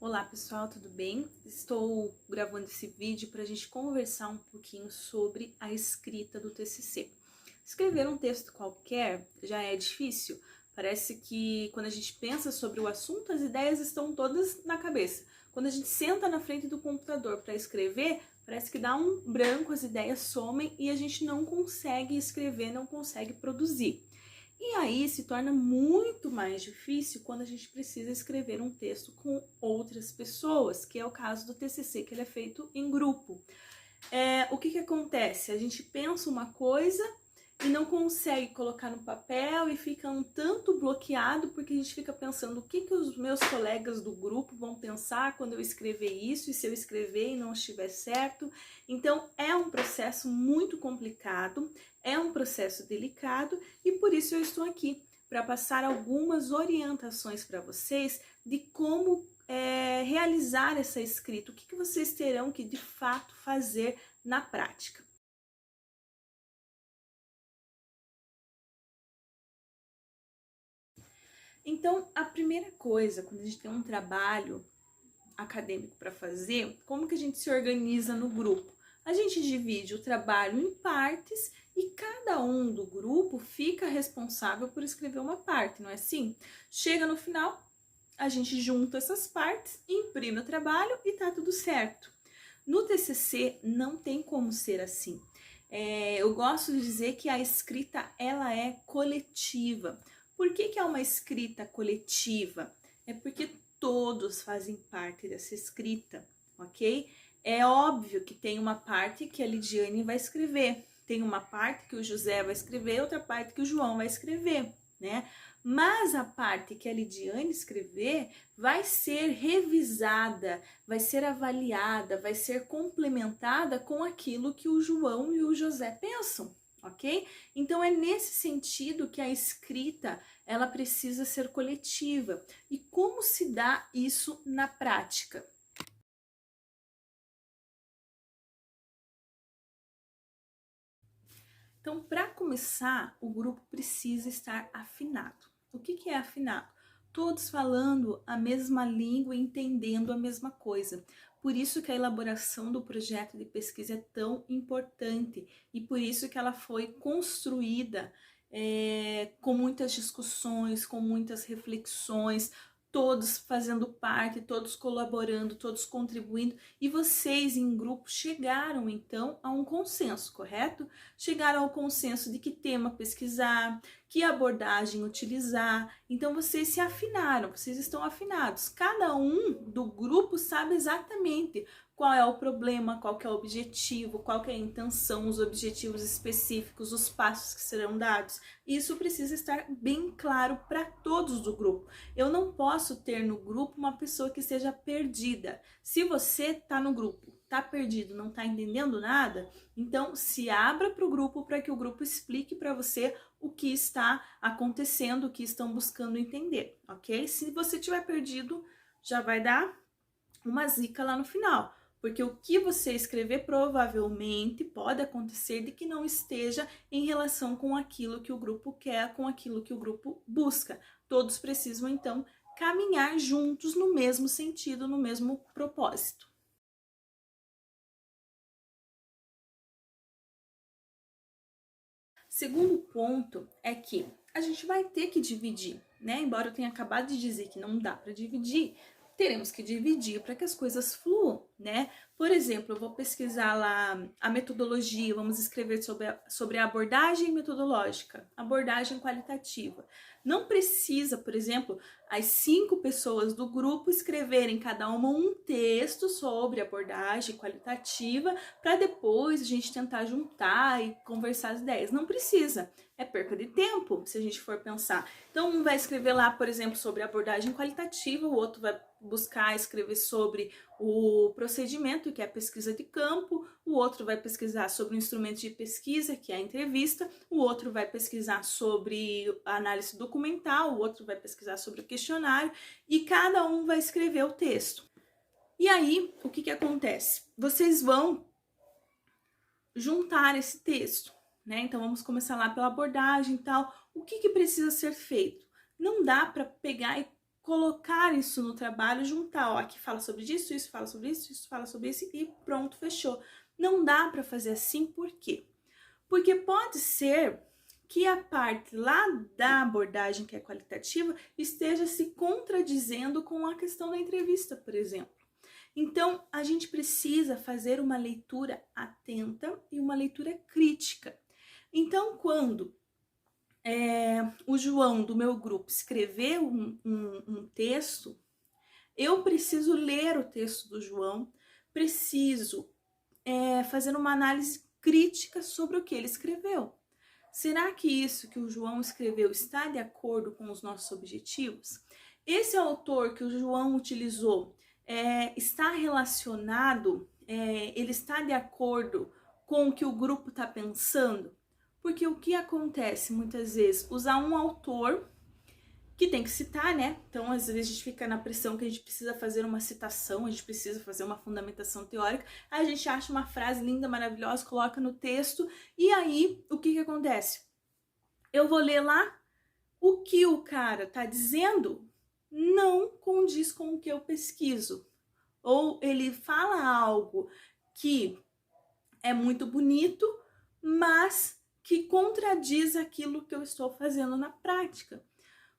Olá pessoal, tudo bem? Estou gravando esse vídeo para a gente conversar um pouquinho sobre a escrita do TCC. Escrever um texto qualquer já é difícil. Parece que quando a gente pensa sobre o assunto, as ideias estão todas na cabeça. Quando a gente senta na frente do computador para escrever, parece que dá um branco, as ideias somem e a gente não consegue escrever, não consegue produzir. E aí se torna muito mais difícil quando a gente precisa escrever um texto com outras pessoas, que é o caso do TCC, que ele é feito em grupo. O que acontece? A gente pensa uma coisa e não consegue colocar no papel e fica um tanto bloqueado porque a gente fica pensando o que os meus colegas do grupo vão pensar quando eu escrever isso e se eu escrever e não estiver certo. Então é um processo muito complicado, é um processo delicado e por isso eu estou aqui para passar algumas orientações para vocês de como realizar essa escrita, o que vocês terão que de fato fazer na prática. Então, a primeira coisa, quando a gente tem um trabalho acadêmico para fazer, como que a gente se organiza no grupo? A gente divide o trabalho em partes e cada um do grupo fica responsável por escrever uma parte, não é assim? Chega no final, a gente junta essas partes, imprime o trabalho e tá tudo certo. No TCC não tem como ser assim. Eu gosto de dizer que a escrita ela é coletiva. Por que é uma escrita coletiva? É porque todos fazem parte dessa escrita, ok? É óbvio que tem uma parte que a Lidiane vai escrever, tem uma parte que o José vai escrever, outra parte que o João vai escrever, né? Mas a parte que a Lidiane escrever vai ser revisada, vai ser avaliada, vai ser complementada com aquilo que o João e o José pensam, ok? Então é nesse sentido que a escrita ela precisa ser coletiva. E como se dá isso na prática? Então, para começar, o grupo precisa estar afinado. O que é afinado? Todos falando a mesma língua e entendendo a mesma coisa. Por isso que a elaboração do projeto de pesquisa é tão importante e por isso que ela foi construída com muitas discussões, com muitas reflexões, todos fazendo parte, todos colaborando, todos contribuindo, e vocês em grupo chegaram então a um consenso, correto? Chegaram ao consenso de que tema pesquisar, que abordagem utilizar, então vocês se afinaram, vocês estão afinados. Cada um do grupo sabe exatamente qual é o problema, qual que é o objetivo, qual que é a intenção, os objetivos específicos, os passos que serão dados. Isso precisa estar bem claro para todos do grupo. Eu não posso ter no grupo uma pessoa que esteja perdida. Se você está no grupo, está perdido, não está entendendo nada, então se abra para o grupo para que o grupo explique para você o que está acontecendo, o que estão buscando entender, ok? Se você estiver perdido, já vai dar uma zica lá no final, porque o que você escrever provavelmente pode acontecer de que não esteja em relação com aquilo que o grupo quer, com aquilo que o grupo busca. Todos precisam, então, caminhar juntos no mesmo sentido, no mesmo propósito. Segundo ponto é que a gente vai ter que dividir, né? Embora eu tenha acabado de dizer que não dá para dividir, teremos que dividir para que as coisas fluam, né? Por exemplo, eu vou pesquisar lá a metodologia, vamos escrever sobre a abordagem metodológica, abordagem qualitativa. Não precisa, por exemplo, as 5 pessoas do grupo escreverem cada uma um texto sobre abordagem qualitativa para depois a gente tentar juntar e conversar as ideias. Não precisa, é perca de tempo se a gente for pensar. Então um vai escrever lá, por exemplo, sobre abordagem qualitativa, o outro vai buscar escrever sobre o procedimento, que é a pesquisa de campo, o outro vai pesquisar sobre o instrumento de pesquisa, que é a entrevista, o outro vai pesquisar sobre a análise documental, o outro vai pesquisar sobre o questionário, e cada um vai escrever o texto. E aí, o que acontece? Vocês vão juntar esse texto, né? Então vamos começar lá pela abordagem e tal. O que precisa ser feito? Não dá para pegar e colocar isso no trabalho, juntar, ó, aqui fala sobre isso, isso fala sobre isso, isso fala sobre isso e pronto, fechou. Não dá para fazer assim, por quê? Porque pode ser que a parte lá da abordagem que é qualitativa esteja se contradizendo com a questão da entrevista, por exemplo. Então, a gente precisa fazer uma leitura atenta e uma leitura crítica. Então, quando o João do meu grupo escreveu um texto, eu preciso ler o texto do João, preciso fazer uma análise crítica sobre o que ele escreveu. Será que isso que o João escreveu está de acordo com os nossos objetivos? Esse autor que o João utilizou está relacionado, ele está de acordo com o que o grupo está pensando? Porque o que acontece muitas vezes? Usar um autor que tem que citar, né? Então, às vezes a gente fica na pressão que a gente precisa fazer uma citação, a gente precisa fazer uma fundamentação teórica, aí a gente acha uma frase linda, maravilhosa, coloca no texto, e aí, o que acontece? Eu vou ler lá, o que o cara tá dizendo não condiz com o que eu pesquiso. Ou ele fala algo que é muito bonito, mas que contradiz aquilo que eu estou fazendo na prática.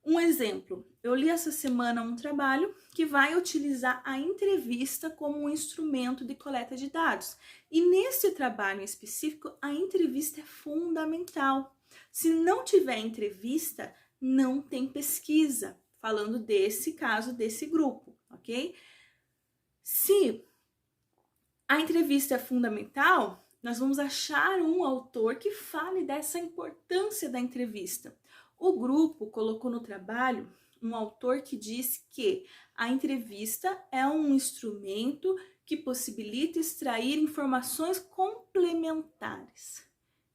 Um exemplo, eu li essa semana um trabalho que vai utilizar a entrevista como um instrumento de coleta de dados. E nesse trabalho em específico, a entrevista é fundamental. Se não tiver entrevista, não tem pesquisa, falando desse caso, desse grupo, ok? Se a entrevista é fundamental, nós vamos achar um autor que fale dessa importância da entrevista. O grupo colocou no trabalho um autor que diz que a entrevista é um instrumento que possibilita extrair informações complementares.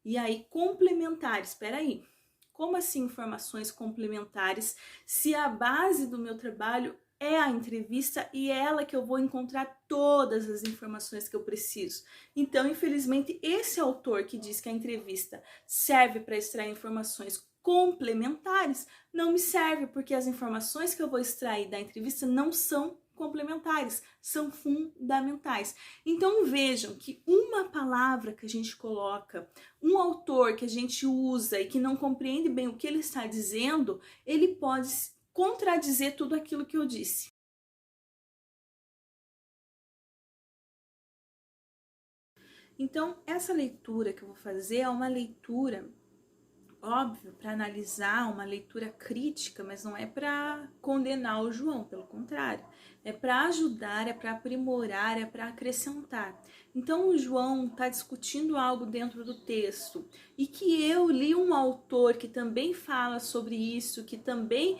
E aí, complementares, espera aí. Como assim informações complementares se a base do meu trabalho é a entrevista e é ela que eu vou encontrar todas as informações que eu preciso? Então, infelizmente, esse autor que diz que a entrevista serve para extrair informações complementares não me serve, porque as informações que eu vou extrair da entrevista não são complementares, são fundamentais. Então vejam que uma palavra que a gente coloca, um autor que a gente usa e que não compreende bem o que ele está dizendo, ele pode contradizer tudo aquilo que eu disse. Então, essa leitura que eu vou fazer é uma leitura, óbvio, para analisar, uma leitura crítica, mas não é para condenar o João, pelo contrário, é para ajudar, é para aprimorar, é para acrescentar. Então o João está discutindo algo dentro do texto e que eu li um autor que também fala sobre isso, que também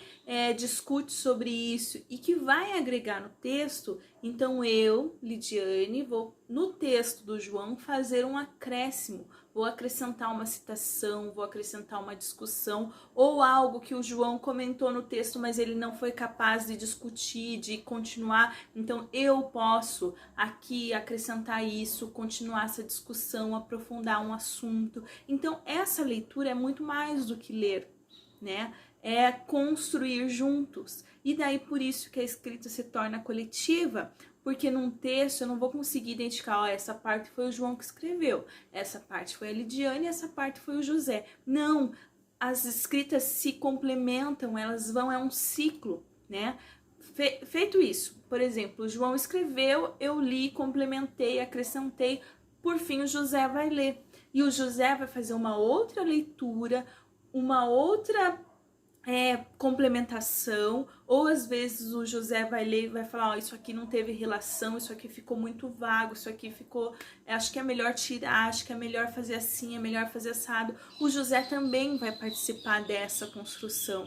discute sobre isso e que vai agregar no texto. Então eu, Lidiane, vou no texto do João fazer um acréscimo, vou acrescentar uma citação, vou acrescentar uma discussão ou algo que o João comentou no texto, mas ele não foi capaz de discutir, de continuar. Então eu posso aqui acrescentar isso, continuar essa discussão, aprofundar um assunto. Então essa leitura é muito mais do que ler, né? É construir juntos. E daí por isso que a escrita se torna coletiva, porque num texto eu não vou conseguir identificar, ó, essa parte foi o João que escreveu, essa parte foi a Lidiane, essa parte foi o José. Não, as escritas se complementam, elas vão, é um ciclo, né? Feito isso, por exemplo, o João escreveu, eu li, complementei, acrescentei, por fim o José vai ler. E o José vai fazer uma outra leitura, uma outra complementação, ou às vezes o José vai ler e vai falar, ó, isso aqui não teve relação, isso aqui ficou muito vago, isso aqui ficou, acho que é melhor tirar, acho que é melhor fazer assim, é melhor fazer assado. O José também vai participar dessa construção.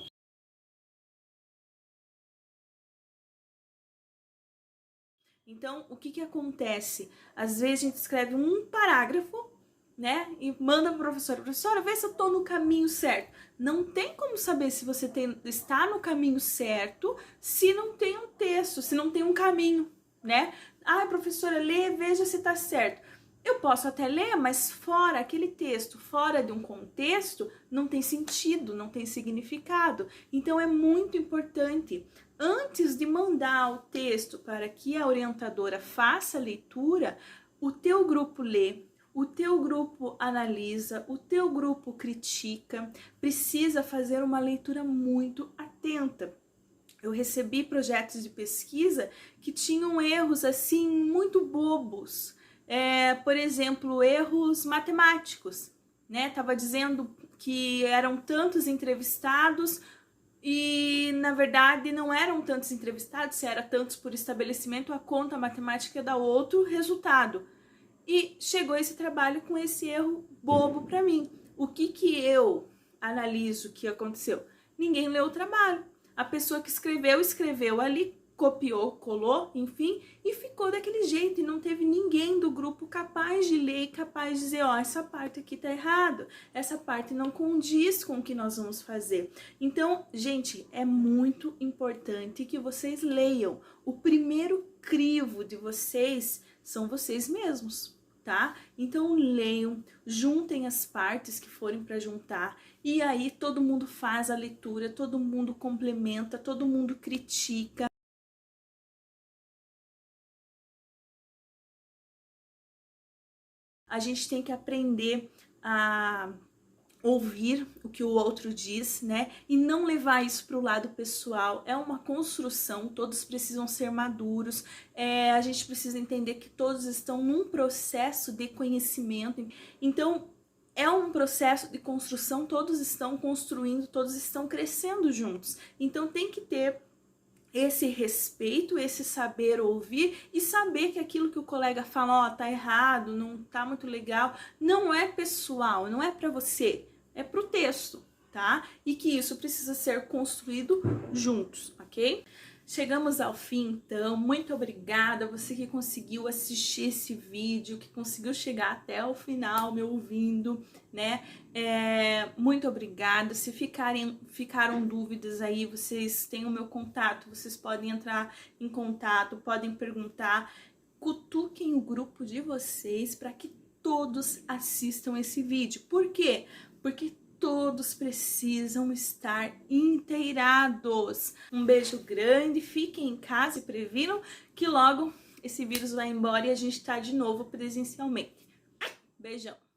Então, o que acontece? Às vezes a gente escreve um parágrafo, né? E manda para a professora, vê se eu tô no caminho certo. Não tem como saber se você está no caminho certo se não tem um texto, se não tem um caminho, né? Ah, professora, lê, veja se tá certo. Eu posso até ler, mas fora aquele texto, fora de um contexto, não tem sentido, não tem significado. Então é muito importante, antes de mandar o texto para que a orientadora faça a leitura, o teu grupo lê, o teu grupo analisa, o teu grupo critica, precisa fazer uma leitura muito atenta. Eu recebi projetos de pesquisa que tinham erros assim muito bobos. Por exemplo, erros matemáticos, né? Tava dizendo que eram tantos entrevistados e na verdade não eram tantos entrevistados, se era tantos por estabelecimento, a conta matemática dá outro resultado. E chegou esse trabalho com esse erro bobo para mim. O que eu analiso que aconteceu? Ninguém leu o trabalho. A pessoa que escreveu ali, copiou, colou, enfim, e ficou daquele jeito. E não teve ninguém do grupo capaz de ler e capaz de dizer, ó, essa parte aqui tá errado, essa parte não condiz com o que nós vamos fazer. Então, gente, é muito importante que vocês leiam. O primeiro crivo de vocês são vocês mesmos. Tá? Então leiam, juntem as partes que forem para juntar e aí todo mundo faz a leitura, todo mundo complementa, todo mundo critica. A gente tem que aprender a ouvir o que o outro diz, né? E não levar isso para o lado pessoal. É uma construção, todos precisam ser maduros. A gente precisa entender que todos estão num processo de conhecimento. Então, é um processo de construção, todos estão construindo, todos estão crescendo juntos. Então, tem que ter esse respeito, esse saber ouvir e saber que aquilo que o colega fala, ó, tá errado, não tá muito legal, não é pessoal, não é para você, é pro texto, tá? E que isso precisa ser construído juntos, ok? Chegamos ao fim, então, muito obrigada você que conseguiu assistir esse vídeo, que conseguiu chegar até o final me ouvindo, né? Muito obrigada. Se ficaram dúvidas aí, vocês têm o meu contato, vocês podem entrar em contato, podem perguntar, cutuquem o grupo de vocês para que todos assistam esse vídeo. Por quê? Porque todos precisam estar inteirados. Um beijo grande, fiquem em casa e previnam que logo esse vírus vai embora e a gente tá de novo presencialmente. Beijão!